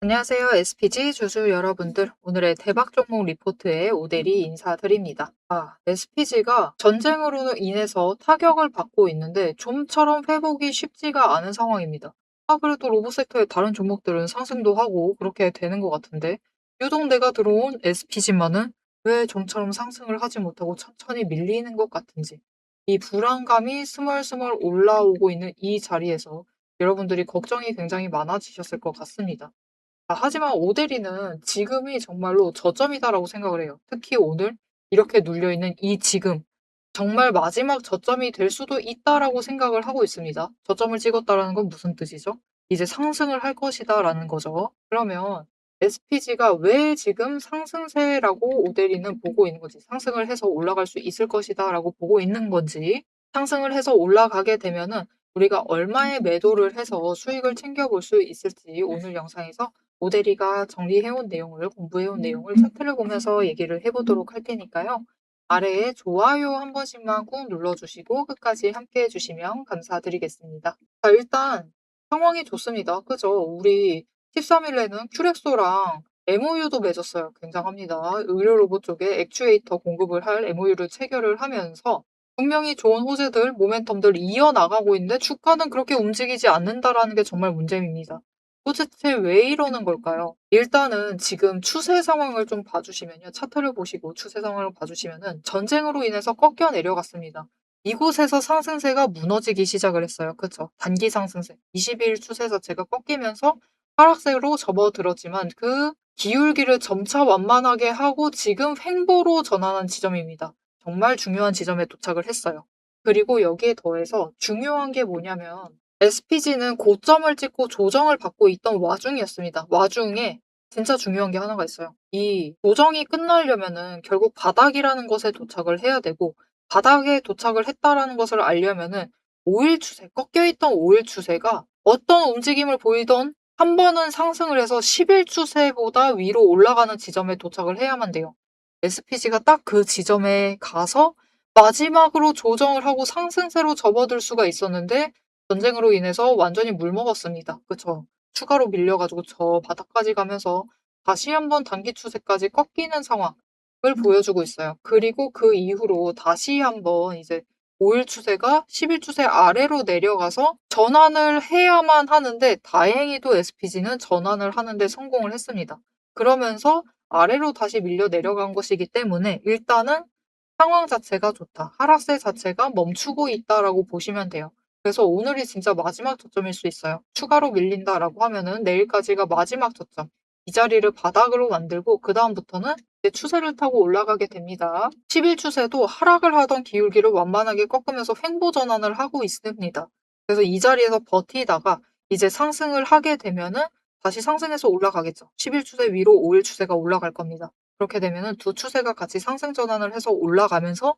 안녕하세요. SPG 주주 여러분들. 오늘의 대박 종목 리포트에 오대리 인사드립니다. SPG가 전쟁으로 인해서 타격을 받고 있는데 좀처럼 회복이 쉽지가 않은 상황입니다. 그래도 로봇 섹터의 다른 종목들은 상승도 하고 그렇게 되는 것 같은데 유독 내가 들어온 SPG만은 왜 좀처럼 상승을 하지 못하고 천천히 밀리는 것 같은지 이 불안감이 스멀스멀 올라오고 있는 이 자리에서 여러분들이 걱정이 굉장히 많아지셨을 것 같습니다. 하지만 오데리는 지금이 정말로 저점이다라고 생각을 해요. 특히 오늘 이렇게 눌려있는 이 지금 정말 마지막 저점이 될 수도 있다라고 생각을 하고 있습니다. 저점을 찍었다라는 건 무슨 뜻이죠? 이제 상승을 할 것이다라는 거죠. 그러면 SPG가 왜 지금 상승세라고 오데리는 보고 있는 건지, 상승을 해서 올라갈 수 있을 것이다라고 보고 있는 건지, 상승을 해서 올라가게 되면은 우리가 얼마의 매도를 해서 수익을 챙겨볼 수 있을지 오늘 영상에서 오대리가 정리해온 내용을, 공부해온 내용을 차트를 보면서 얘기를 해보도록 할 테니까요. 아래에 좋아요 한 번씩만 꾹 눌러주시고 끝까지 함께 해주시면 감사드리겠습니다. 자, 일단 상황이 좋습니다. 그죠? 우리 13일에는 큐렉소랑 MOU도 맺었어요. 굉장합니다. 의료 로봇 쪽에 액추에이터 공급을 할 MOU를 체결을 하면서 분명히 좋은 호재들, 모멘텀들 이어나가고 있는데 주가는 그렇게 움직이지 않는다라는 게 정말 문제입니다. 도대체 왜 이러는 걸까요? 일단은 지금 추세 상황을 좀 봐주시면요. 차트를 보시고 추세 상황을 봐주시면은 전쟁으로 인해서 꺾여 내려갔습니다. 이곳에서 상승세가 무너지기 시작을 했어요. 그쵸? 단기 상승세. 22일 추세 자체가 꺾이면서 하락세로 접어들었지만 그 기울기를 점차 완만하게 하고 지금 횡보로 전환한 지점입니다. 정말 중요한 지점에 도착을 했어요. 그리고 여기에 더해서 중요한 게 뭐냐면 SPG는 고점을 찍고 조정을 받고 있던 와중이었습니다. 와중에 진짜 중요한 게 하나가 있어요. 이 조정이 끝나려면은 결국 바닥이라는 것에 도착을 해야 되고 바닥에 도착을 했다라는 것을 알려면은 5일 추세, 꺾여있던 5일 추세가 어떤 움직임을 보이던 한 번은 상승을 해서 10일 추세보다 위로 올라가는 지점에 도착을 해야만 돼요. SPG가 딱 그 지점에 가서 마지막으로 조정을 하고 상승세로 접어들 수가 있었는데 전쟁으로 인해서 완전히 물먹었습니다. 그쵸? 추가로 밀려가지고 저 바닥까지 가면서 다시 한번 단기 추세까지 꺾이는 상황을 보여주고 있어요. 그리고 그 이후로 다시 한번 이제 5일 추세가 10일 추세 아래로 내려가서 전환을 해야만 하는데 다행히도 SPG는 전환을 하는데 성공을 했습니다. 그러면서 아래로 다시 밀려 내려간 것이기 때문에 일단은 상황 자체가 좋다. 하락세 자체가 멈추고 있다라고 보시면 돼요. 그래서 오늘이 진짜 마지막 저점일 수 있어요. 추가로 밀린다라고 하면은 내일까지가 마지막 저점. 이 자리를 바닥으로 만들고 그다음부터는 이제 추세를 타고 올라가게 됩니다. 10일 추세도 하락을 하던 기울기를 완만하게 꺾으면서 횡보 전환을 하고 있습니다. 그래서 이 자리에서 버티다가 이제 상승을 하게 되면은 다시 상승해서 올라가겠죠. 10일 추세 위로 5일 추세가 올라갈 겁니다. 그렇게 되면은 두 추세가 같이 상승 전환을 해서 올라가면서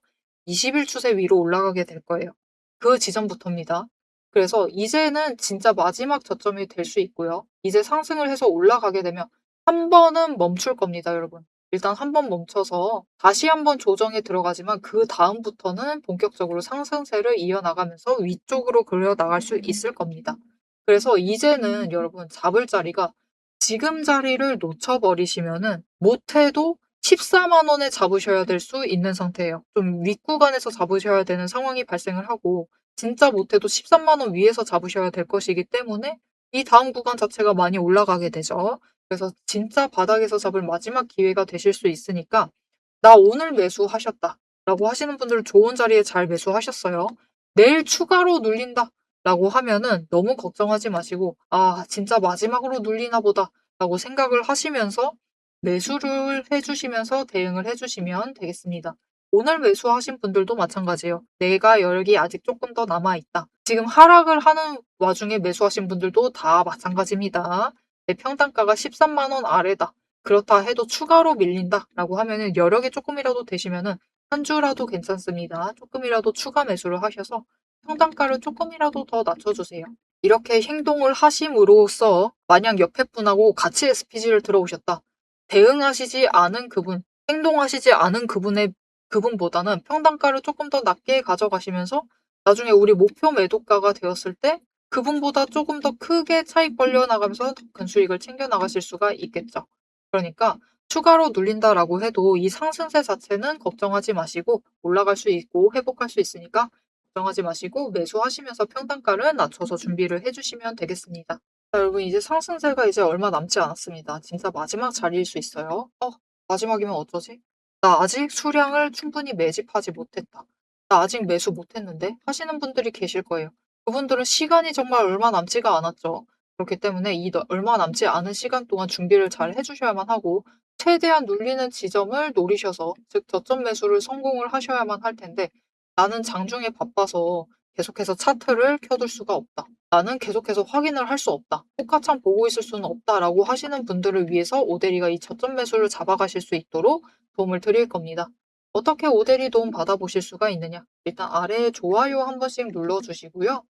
20일 추세 위로 올라가게 될 거예요. 그 지점부터입니다. 그래서 이제는 진짜 마지막 저점이 될 수 있고요. 이제 상승을 해서 올라가게 되면 한 번은 멈출 겁니다, 여러분. 일단 한 번 멈춰서 다시 한 번 조정에 들어가지만 그 다음부터는 본격적으로 상승세를 이어나가면서 위쪽으로 그려 나갈 수 있을 겁니다. 그래서 이제는 여러분 잡을 자리가 지금 자리를 놓쳐버리시면은 못해도 14만 원에 잡으셔야 될 수 있는 상태예요. 좀 윗구간에서 잡으셔야 되는 상황이 발생을 하고 진짜 못해도 13만 원 위에서 잡으셔야 될 것이기 때문에 이 다음 구간 자체가 많이 올라가게 되죠. 그래서 진짜 바닥에서 잡을 마지막 기회가 되실 수 있으니까 나 오늘 매수하셨다 라고 하시는 분들은 좋은 자리에 잘 매수하셨어요. 내일 추가로 눌린다 라고 하면은 너무 걱정하지 마시고 진짜 마지막으로 눌리나 보다 라고 생각을 하시면서 매수를 해주시면서 대응을 해주시면 되겠습니다. 오늘 매수하신 분들도 마찬가지예요. 내가 열기 아직 조금 더 남아있다. 지금 하락을 하는 와중에 매수하신 분들도 다 마찬가지입니다. 내 평단가가 13만 원 아래다. 그렇다 해도 추가로 밀린다 라고 하면은 여력이 조금이라도 되시면은 한 주라도 괜찮습니다. 조금이라도 추가 매수를 하셔서 평단가를 조금이라도 더 낮춰주세요. 이렇게 행동을 하심으로써 만약 옆에 분하고 같이 SPG를 들어오셨다. 대응하시지 않은 그분, 행동하시지 않은 그분보다는 평단가를 조금 더 낮게 가져가시면서 나중에 우리 목표 매도가가 되었을 때 그분보다 조금 더 크게 차익 벌려 나가면서 더 큰 수익을 챙겨 나가실 수가 있겠죠. 그러니까 추가로 눌린다라고 해도 이 상승세 자체는 걱정하지 마시고 올라갈 수 있고 회복할 수 있으니까 걱정하지 마시고 매수하시면서 평단가를 낮춰서 준비를 해 주시면 되겠습니다. 자, 여러분 이제 상승세가 이제 얼마 남지 않았습니다. 진짜 마지막 자리일 수 있어요. 마지막이면 어쩌지? 나 아직 수량을 충분히 매집하지 못했다. 나 아직 매수 못했는데 하시는 분들이 계실 거예요. 그분들은 시간이 정말 얼마 남지가 않았죠. 그렇기 때문에 얼마 남지 않은 시간 동안 준비를 잘 해주셔야만 하고 최대한 눌리는 지점을 노리셔서 즉 저점 매수를 성공을 하셔야만 할 텐데 나는 장중에 바빠서 계속해서 차트를 켜둘 수가 없다. 나는 계속해서 확인을 할 수 없다. 똑같이 보고 있을 수는 없다라고 하시는 분들을 위해서 오데리가 이 저점 매수를 잡아가실 수 있도록 도움을 드릴 겁니다. 어떻게 오데리 도움 받아보실 수가 있느냐? 일단 아래에 좋아요 한 번씩 눌러주시고요.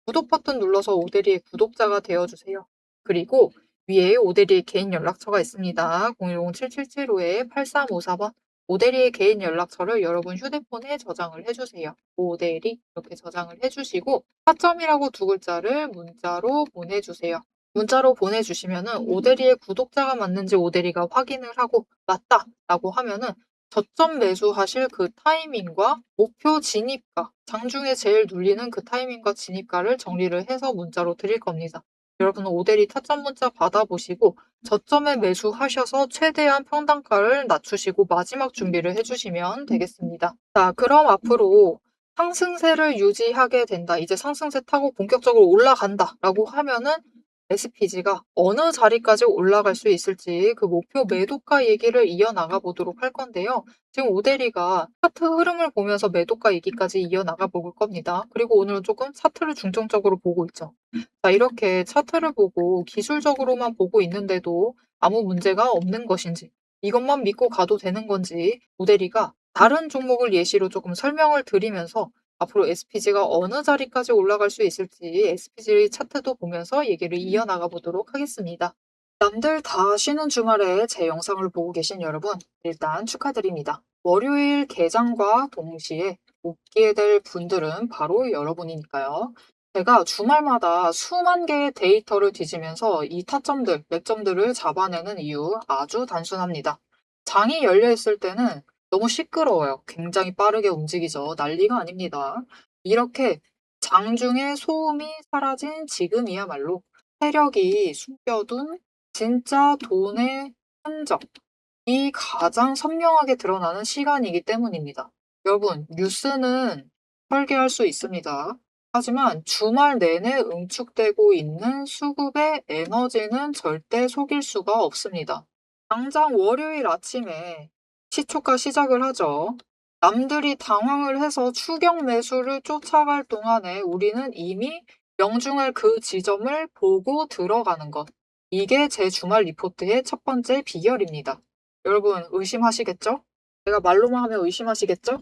구독 버튼 눌러서 오데리의 구독자가 되어주세요. 그리고 위에 오데리의 개인 연락처가 있습니다. 010-7775-8354번 오데리의 개인 연락처를 여러분 휴대폰에 저장을 해주세요. 오데리 이렇게 저장을 해주시고 4점이라고 두 글자를 문자로 보내주세요. 문자로 보내주시면은 오데리의 구독자가 맞는지 오데리가 확인을 하고 맞다 라고 하면은 저점 매수하실 그 타이밍과 목표 진입가, 장중에 제일 눌리는 그 타이밍과 진입가를 정리를 해서 문자로 드릴 겁니다. 여러분은 오데리 타점 문자 받아보시고 저점에 매수하셔서 최대한 평단가를 낮추시고 마지막 준비를 해주시면 되겠습니다. 자, 그럼 앞으로 상승세를 유지하게 된다. 이제 상승세 타고 본격적으로 올라간다. 라고 하면은 SPG가 어느 자리까지 올라갈 수 있을지 그 목표 매도가 얘기를 이어나가 보도록 할 건데요. 지금 오데리가 차트 흐름을 보면서 매도가 얘기까지 이어나가 볼 겁니다. 그리고 오늘은 조금 차트를 중점적으로 보고 있죠. 자, 이렇게 차트를 보고 기술적으로만 보고 있는데도 아무 문제가 없는 것인지 이것만 믿고 가도 되는 건지 오데리가 다른 종목을 예시로 조금 설명을 드리면서 앞으로 SPG가 어느 자리까지 올라갈 수 있을지 SPG 차트도 보면서 얘기를 이어나가 보도록 하겠습니다. 남들 다 쉬는 주말에 제 영상을 보고 계신 여러분, 일단 축하드립니다. 월요일 개장과 동시에 웃게 될 분들은 바로 여러분이니까요. 제가 주말마다 수만 개의 데이터를 뒤지면서 이 타점들, 맥점들을 잡아내는 이유 아주 단순합니다. 장이 열려 있을 때는 너무 시끄러워요. 굉장히 빠르게 움직이죠. 난리가 아닙니다. 이렇게 장중에 소음이 사라진 지금이야말로 세력이 숨겨둔 진짜 돈의 흔적이 가장 선명하게 드러나는 시간이기 때문입니다. 여러분, 뉴스는 설계할 수 있습니다. 하지만 주말 내내 응축되고 있는 수급의 에너지는 절대 속일 수가 없습니다. 당장 월요일 아침에 시초가 시작을 하죠. 남들이 당황을 해서 추격 매수를 쫓아갈 동안에 우리는 이미 명중할 그 지점을 보고 들어가는 것. 이게 제 주말 리포트의 첫 번째 비결입니다. 여러분 의심하시겠죠? 제가 말로만 하면 의심하시겠죠?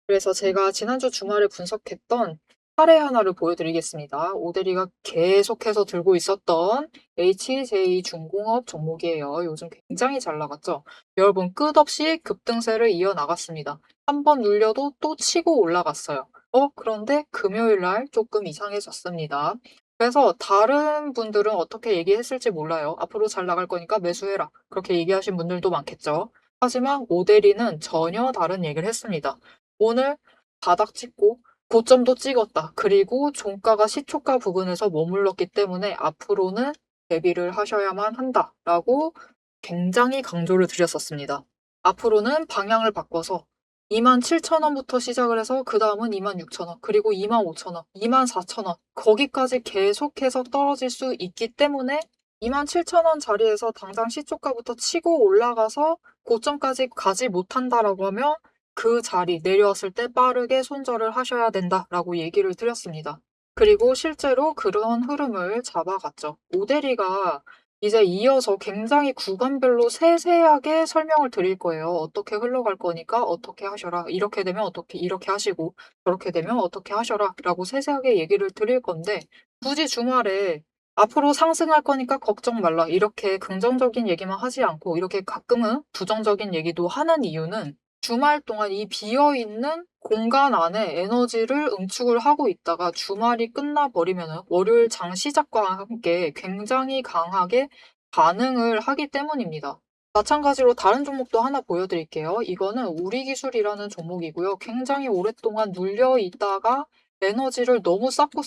그래서 제가 지난주 주말에 분석했던 사례 하나를 보여드리겠습니다. 오데리가 계속해서 들고 있었던 HJ중공업 종목이에요. 요즘 굉장히 잘 나갔죠? 여러분 끝없이 급등세를 이어나갔습니다. 한 번 눌려도 또 치고 올라갔어요. 그런데 금요일 날 조금 이상해졌습니다. 그래서 다른 분들은 어떻게 얘기했을지 몰라요. 앞으로 잘 나갈 거니까 매수해라. 그렇게 얘기하신 분들도 많겠죠. 하지만 오데리는 전혀 다른 얘기를 했습니다. 오늘 바닥 찍고 고점도 찍었다. 그리고 종가가 시초가 부근에서 머물렀기 때문에 앞으로는 대비를 하셔야만 한다라고 굉장히 강조를 드렸었습니다. 앞으로는 방향을 바꿔서 27,000원부터 시작을 해서 그 다음은 26,000원, 그리고 25,000원, 24,000원 거기까지 계속해서 떨어질 수 있기 때문에 27,000원 자리에서 당장 시초가부터 치고 올라가서 고점까지 가지 못한다라고 하면 그 자리 내려왔을 때 빠르게 손절을 하셔야 된다라고 얘기를 드렸습니다. 그리고 실제로 그런 흐름을 잡아갔죠. 오데리가 이제 이어서 굉장히 구간별로 세세하게 설명을 드릴 거예요. 어떻게 흘러갈 거니까 어떻게 하셔라. 이렇게 되면 어떻게 이렇게 하시고 저렇게 되면 어떻게 하셔라 라고 세세하게 얘기를 드릴 건데 굳이 주말에 앞으로 상승할 거니까 걱정 말라. 이렇게 긍정적인 얘기만 하지 않고 이렇게 가끔은 부정적인 얘기도 하는 이유는 주말 동안 이 비어있는 공간 안에 에너지를 응축을 하고 있다가 주말이 끝나버리면은 월요일 장 시작과 함께 굉장히 강하게 반응을 하기 때문입니다. 마찬가지로 다른 종목도 하나 보여드릴게요. 이거는 우리기술이라는 종목이고요. 굉장히 오랫동안 눌려 있다가 에너지를 너무 쌓고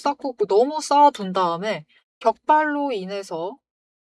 너무 쌓아둔 다음에 격발로 인해서,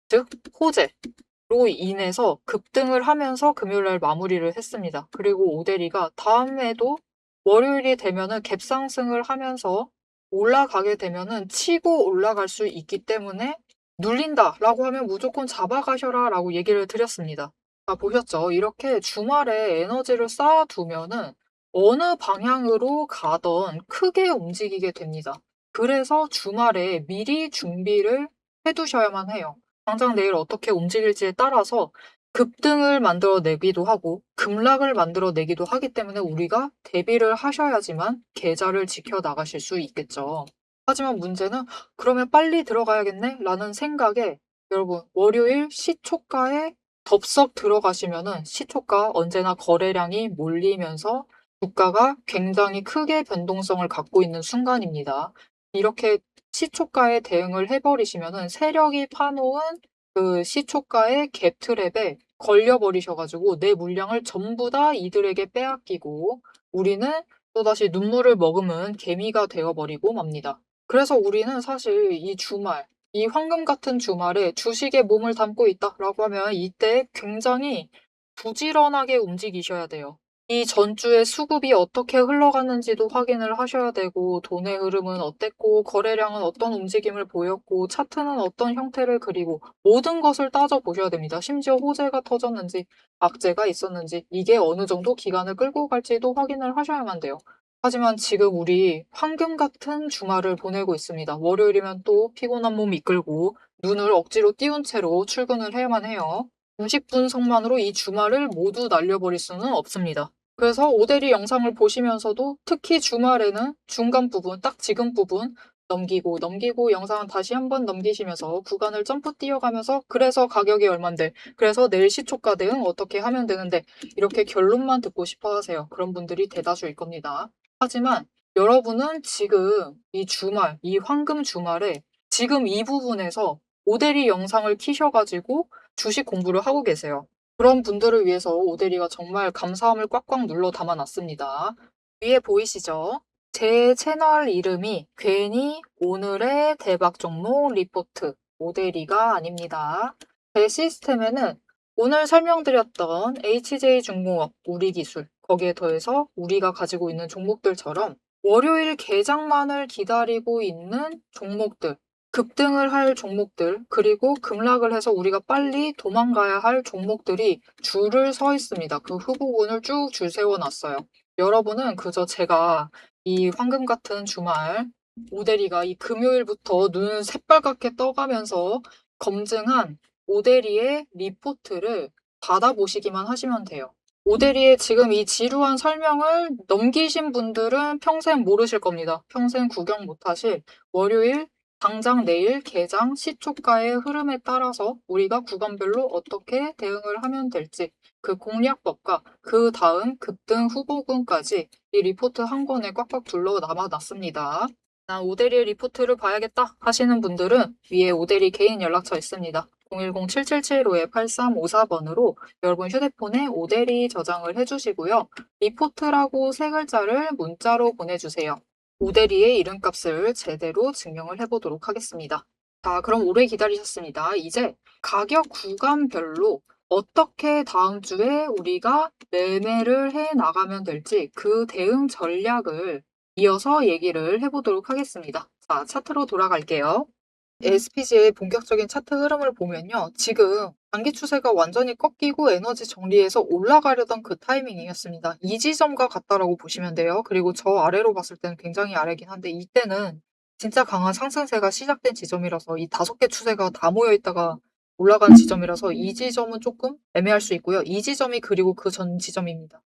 즉 호재로 인해서 급등을 하면서 금요일날 마무리를 했습니다. 그리고 오데리가 다음에도 월요일이 되면은 갭상승을 하면서 올라가게 되면은 치고 올라갈 수 있기 때문에 눌린다라고 하면 무조건 잡아가셔라라고 얘기를 드렸습니다. 보셨죠? 이렇게 주말에 에너지를 쌓아두면은 어느 방향으로 가든 크게 움직이게 됩니다. 그래서 주말에 미리 준비를 해두셔야만 해요. 당장 내일 어떻게 움직일지에 따라서 급등을 만들어내기도 하고 급락을 만들어내기도 하기 때문에 우리가 대비를 하셔야지만 계좌를 지켜나가실 수 있겠죠. 하지만 문제는 '그러면 빨리 들어가야겠네.' 라는 생각에 여러분 월요일 시초가에 덥석 들어가시면은 시초가 언제나 거래량이 몰리면서 주가가 굉장히 크게 변동성을 갖고 있는 순간입니다. 이렇게 시초가에 대응을 해 버리시면은 세력이 파놓은 그 시초가의 갭 트랩에 걸려 버리셔 가지고 내 물량을 전부 다 이들에게 빼앗기고 우리는 또다시 눈물을 머금은 개미가 되어 버리고 맙니다. 그래서 우리는 사실 이 주말, 이 황금 같은 주말에 '주식에 몸을 담고 있다.'라고 하면 이때 굉장히 부지런하게 움직이셔야 돼요. 이 전주의 수급이 어떻게 흘러갔는지도 확인을 하셔야 되고 돈의 흐름은 어땠고 거래량은 어떤 움직임을 보였고 차트는 어떤 형태를 그리고 모든 것을 따져보셔야 됩니다. 심지어 호재가 터졌는지 악재가 있었는지 이게 어느 정도 기간을 끌고 갈지도 확인을 하셔야만 돼요. 하지만 지금 우리 황금 같은 주말을 보내고 있습니다. 월요일이면 또 피곤한 몸 이끌고 눈을 억지로 띄운 채로 출근을 해야만 해요. 90분석만으로 이 주말을 모두 날려버릴 수는 없습니다. 그래서 오데리 영상을 보시면서도 특히 주말에는 중간 부분, 딱 지금 부분 넘기고 영상은 다시 한번 넘기시면서 구간을 점프 뛰어가면서 그래서 가격이 얼만데, 그래서 내일 시초가 대응 어떻게 하면 되는데 이렇게 결론만 듣고 싶어 하세요. 그런 분들이 대다수일 겁니다. 하지만 여러분은 지금 이 주말, 이 황금 주말에 지금 이 부분에서 오데리 영상을 키셔가지고 주식 공부를 하고 계세요. 그런 분들을 위해서 오데리가 정말 감사함을 꽉꽉 눌러 담아놨습니다. 위에 보이시죠? 제 채널 이름이 괜히 오늘의 대박 종목 리포트 오데리가 아닙니다. 제 시스템에는 오늘 설명드렸던 HJ중공업, 우리기술, 거기에 더해서 우리가 가지고 있는 종목들처럼 월요일 개장만을 기다리고 있는 종목들, 급등을 할 종목들, 그리고 급락을 해서 우리가 빨리 도망가야 할 종목들이 줄을 서 있습니다. 그 후보군을 쭉 줄 세워놨어요. 여러분은 그저 제가 이 황금 같은 주말 오데리가 이 금요일부터 눈을 새빨갛게 떠가면서 검증한 오데리의 리포트를 받아보시기만 하시면 돼요. 오데리의 지금 이 지루한 설명을 넘기신 분들은 평생 모르실 겁니다. 평생 구경 못하실 월요일 당장 내일 개장 시초가의 흐름에 따라서 우리가 구간별로 어떻게 대응을 하면 될지 그 공략법과 그 다음 급등 후보군까지 이 리포트 한 권에 꽉꽉 둘러 남아놨습니다. 난 오데리의 리포트를 봐야겠다 하시는 분들은 위에 오데리 개인 연락처 있습니다. 010-7775-8354번으로 여러분 휴대폰에 오데리 저장을 해주시고요. 리포트라고 세 글자를 문자로 보내주세요. 오데리의 이름값을 제대로 증명을 해보도록 하겠습니다. 자, 그럼 오래 기다리셨습니다. 이제 가격 구간별로 어떻게 다음 주에 우리가 매매를 해 나가면 될지 그 대응 전략을 이어서 얘기를 해보도록 하겠습니다. 자, 차트로 돌아갈게요. SPG의 본격적인 차트 흐름을 보면요. 지금 단기 추세가 완전히 꺾이고 에너지 정리해서 올라가려던 그 타이밍이었습니다. 이 지점과 같다라고 보시면 돼요. 그리고 저 아래로 봤을 때는 굉장히 아래긴 한데 이때는 진짜 강한 상승세가 시작된 지점이라서 이 5개 추세가 다 모여 있다가 올라간 지점이라서 이 지점은 조금 애매할 수 있고요. 이 지점이 그리고 그 전 지점입니다.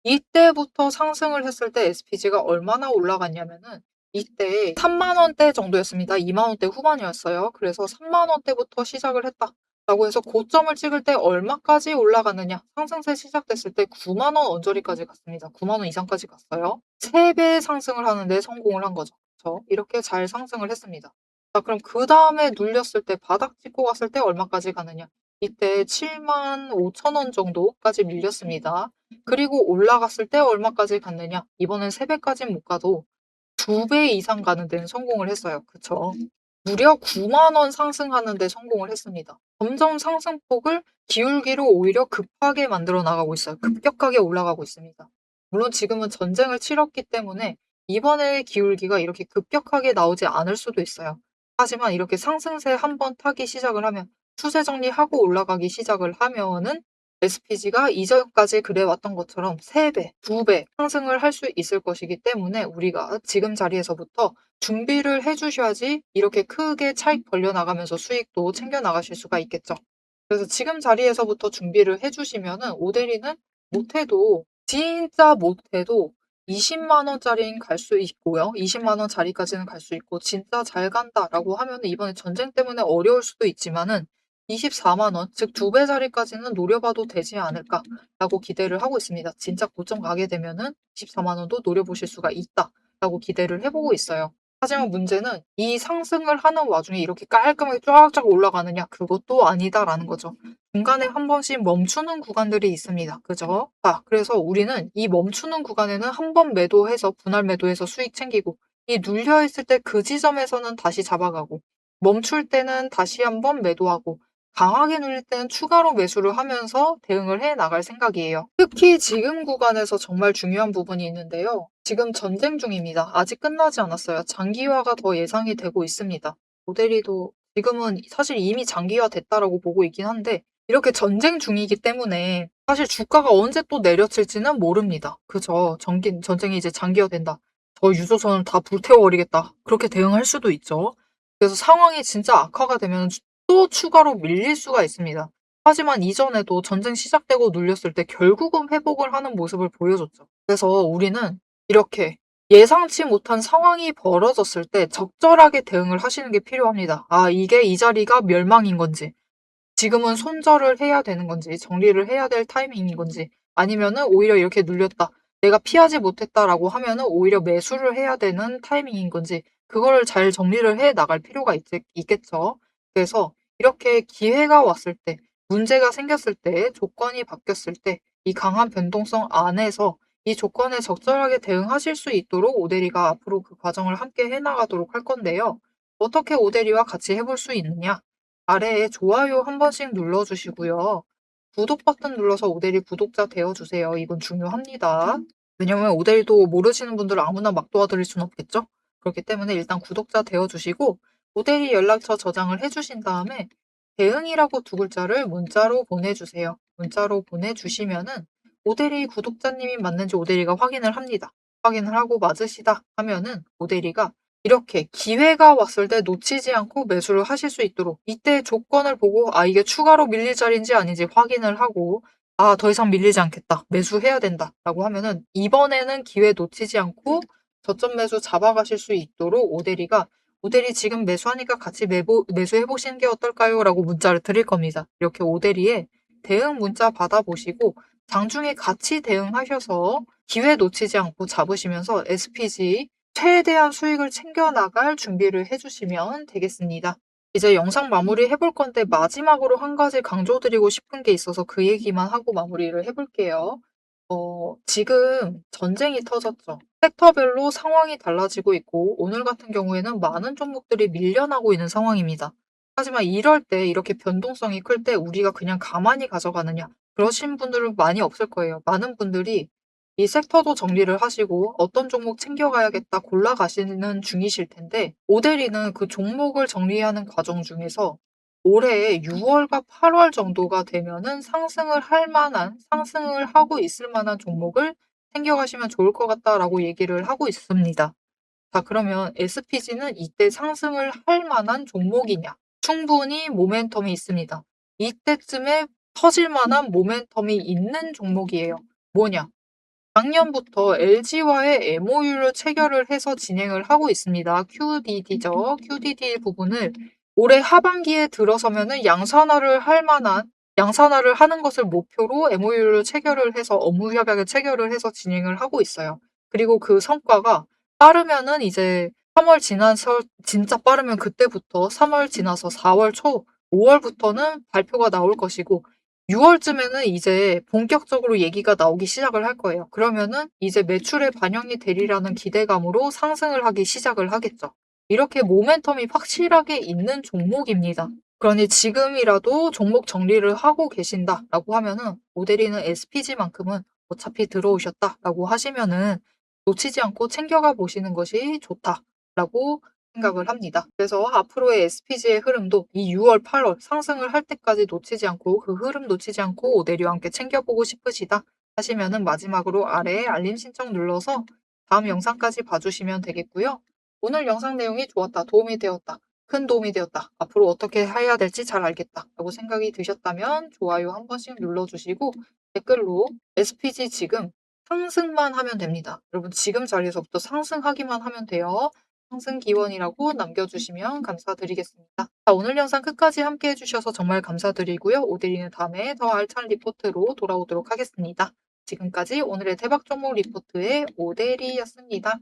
이때부터 상승을 했을 때 SPG가 얼마나 올라갔냐면은 이때 3만 원대 정도였습니다. 2만 원대 후반이었어요. 그래서 3만 원대부터 시작을 했다. 라고 해서 고점을 찍을 때 얼마까지 올라가느냐. 상승세 시작됐을 때 9만 원 언저리까지 갔습니다. 9만 원 이상까지 갔어요. 3배 상승을 하는데 성공을 한 거죠. 그쵸? 이렇게 잘 상승을 했습니다. 자, 그럼 그다음에 눌렸을 때 바닥 찍고 갔을 때 얼마까지 가느냐. 이때 7만 5천 원 정도까지 밀렸습니다. 그리고 올라갔을 때 얼마까지 갔느냐. 이번엔 3배까지는 못 가도 2배 이상 가는 데는 성공을 했어요. 그쵸? 무려 9만 원 상승하는 데 성공을 했습니다. 점점 상승폭을 기울기로 오히려 급하게 만들어 나가고 있어요. 급격하게 올라가고 있습니다. 물론 지금은 전쟁을 치렀기 때문에 이번에 기울기가 이렇게 급격하게 나오지 않을 수도 있어요. 하지만 이렇게 상승세 한 번 타기 시작을 하면 추세 정리하고 올라가기 시작을 하면은 SPG가 이전까지 그래왔던 것처럼 3배, 2배 상승을 할 수 있을 것이기 때문에 우리가 지금 자리에서부터 준비를 해 주셔야지 이렇게 크게 차익 벌려 나가면서 수익도 챙겨 나가실 수가 있겠죠. 그래서 지금 자리에서부터 준비를 해 주시면은 오대리는 못해도 진짜 못해도 20만 원짜리는 갈 수 있고요. 20만 원짜리까지는 갈 수 있고 '진짜 잘 간다.'라고 하면은 이번에 전쟁 때문에 어려울 수도 있지만은 24만 원, 즉 2배짜리까지는 노려봐도 되지 않을까라고 기대를 하고 있습니다. 진짜 고점 가게 되면은 24만 원도 노려보실 수가 있다라고 기대를 해 보고 있어요. 하지만 문제는 이 상승을 하는 와중에 이렇게 깔끔하게 쫙쫙 올라가느냐? 그것도 아니다라는 거죠. 중간에 한 번씩 멈추는 구간들이 있습니다. 그죠? 자, 그래서 우리는 이 멈추는 구간에는 한 번 매도해서 분할 매도해서 수익 챙기고 이 눌려 있을 때 그 지점에서는 다시 잡아가고 멈출 때는 다시 한 번 매도하고 강하게 눌릴 때는 추가로 매수를 하면서 대응을 해 나갈 생각이에요. 특히 지금 구간에서 정말 중요한 부분이 있는데요. 지금 전쟁 중입니다. 아직 끝나지 않았어요. 장기화가 더 예상이 되고 있습니다. 모델이도 지금은 사실 이미 장기화 됐다라고 보고 있긴 한데 이렇게 전쟁 중이기 때문에 사실 주가가 언제 또 내려칠지는 모릅니다. 그죠? 전쟁이 이제 장기화된다. 저 유조선을 다 불태워버리겠다. 그렇게 대응할 수도 있죠. 그래서 상황이 진짜 악화가 되면 또 추가로 밀릴 수가 있습니다. 하지만 이전에도 전쟁 시작되고 눌렸을 때 결국은 회복을 하는 모습을 보여줬죠. 그래서 우리는 이렇게 예상치 못한 상황이 벌어졌을 때 적절하게 대응을 하시는 게 필요합니다. 아, 이게 이 자리가 멸망인 건지, 지금은 손절을 해야 되는 건지, 정리를 해야 될 타이밍인 건지, 아니면은 오히려 이렇게 눌렸다. 내가 피하지 못했다라고 하면은 오히려 매수를 해야 되는 타이밍인 건지, 그거를 잘 정리를 해 나갈 필요가 있겠죠. 그래서 이렇게 기회가 왔을 때, 문제가 생겼을 때, 조건이 바뀌었을 때, 이 강한 변동성 안에서 이 조건에 적절하게 대응하실 수 있도록 오대리가 앞으로 그 과정을 함께 해나가도록 할 건데요. 어떻게 오대리와 같이 해볼 수 있느냐? 아래에 좋아요 한 번씩 눌러주시고요. 구독 버튼 눌러서 오대리 구독자 되어주세요. 이건 중요합니다. 왜냐면 오대리도 모르시는 분들을 아무나 막 도와드릴 수는 없겠죠? 그렇기 때문에 일단 구독자 되어주시고 오대리 연락처 저장을 해주신 다음에 대응이라고 두 글자를 문자로 보내주세요. 문자로 보내주시면은 오대리 구독자님이 맞는지 오대리가 확인을 합니다. 확인을 하고 맞으시다 하면은 오대리가 이렇게 기회가 왔을 때 놓치지 않고 매수를 하실 수 있도록 이때 조건을 보고 아, 이게 추가로 밀릴 자리인지 아닌지 확인을 하고 아, 더 이상 밀리지 않겠다. 매수해야 된다라고 하면은 이번에는 기회 놓치지 않고 저점 매수 잡아가실 수 있도록 오대리가 오대리 지금 매수하니까 같이 매수해 보시는 게 어떨까요? 라고 문자를 드릴 겁니다. 이렇게 오대리의 대응 문자 받아보시고 장중에 같이 대응하셔서 기회 놓치지 않고 잡으시면서 SPG 최대한 수익을 챙겨나갈 준비를 해주시면 되겠습니다. 이제 영상 마무리 해볼 건데 마지막으로 한 가지 강조드리고 싶은 게 있어서 그 얘기만 하고 마무리를 해볼게요. 지금 전쟁이 터졌죠. 섹터별로 상황이 달라지고 있고 오늘 같은 경우에는 많은 종목들이 밀려나고 있는 상황입니다. 하지만 이럴 때 이렇게 변동성이 클 때 우리가 그냥 가만히 가져가느냐? 그러신 분들은 많이 없을 거예요. 많은 분들이 이 섹터도 정리를 하시고 어떤 종목 챙겨가야겠다 골라가시는 중이실 텐데 오데리는 그 종목을 정리하는 과정 중에서 올해 6월과 8월 정도가 되면은 상승을 하고 있을 만한 종목을 챙겨가시면 좋을 것 같다라고 얘기를 하고 있습니다. 자, 그러면 SPG는 이때 상승을 할 만한 종목이냐? 충분히 모멘텀이 있습니다. 이때쯤에 터질 만한 모멘텀이 있는 종목이에요. 뭐냐? 작년부터 LG와의 MOU를 체결을 해서 진행을 하고 있습니다. QDD죠. QDD 부분을 올해 하반기에 들어서면은 양산화를 하는 것을 목표로 MOU를 체결을 해서 업무 협약을 체결을 해서 진행을 하고 있어요. 그리고 그 성과가 빠르면은 이제 3월 지나서 진짜 빠르면 그때부터 3월 지나서 4월 초, 5월부터는 발표가 나올 것이고 6월쯤에는 이제 본격적으로 얘기가 나오기 시작을 할 거예요. 그러면은 이제 매출에 반영이 되리라는 기대감으로 상승을 하기 시작을 하겠죠. 이렇게 모멘텀이 확실하게 있는 종목입니다. 그러니 지금이라도 종목 정리를 하고 계신다라고 하면은 모델이는 SPG만큼은 어차피 들어오셨다라고 하시면은 놓치지 않고 챙겨가 보시는 것이 좋다라고 생각을 합니다. 그래서 앞으로의 SPG의 흐름도 이 6월, 8월 상승을 할 때까지 놓치지 않고 그 흐름 놓치지 않고 오데리와 함께 챙겨보고 싶으시다 하시면은 마지막으로 아래에 알림 신청 눌러서 다음 영상까지 봐주시면 되겠고요. 오늘 영상 내용이 좋았다, 도움이 되었다, 큰 도움이 되었다, 앞으로 어떻게 해야 될지 잘 알겠다 라고 생각이 드셨다면 좋아요 한 번씩 눌러주시고 댓글로 SPG 지금 상승만 하면 됩니다. 여러분 지금 자리에서부터 상승하기만 하면 돼요. 상승 기원이라고 남겨주시면 감사드리겠습니다. 자, 오늘 영상 끝까지 함께 해주셔서 정말 감사드리고요. 오데리는 다음에 더 알찬 리포트로 돌아오도록 하겠습니다. 지금까지 오늘의 대박 종목 리포트의 오데리였습니다.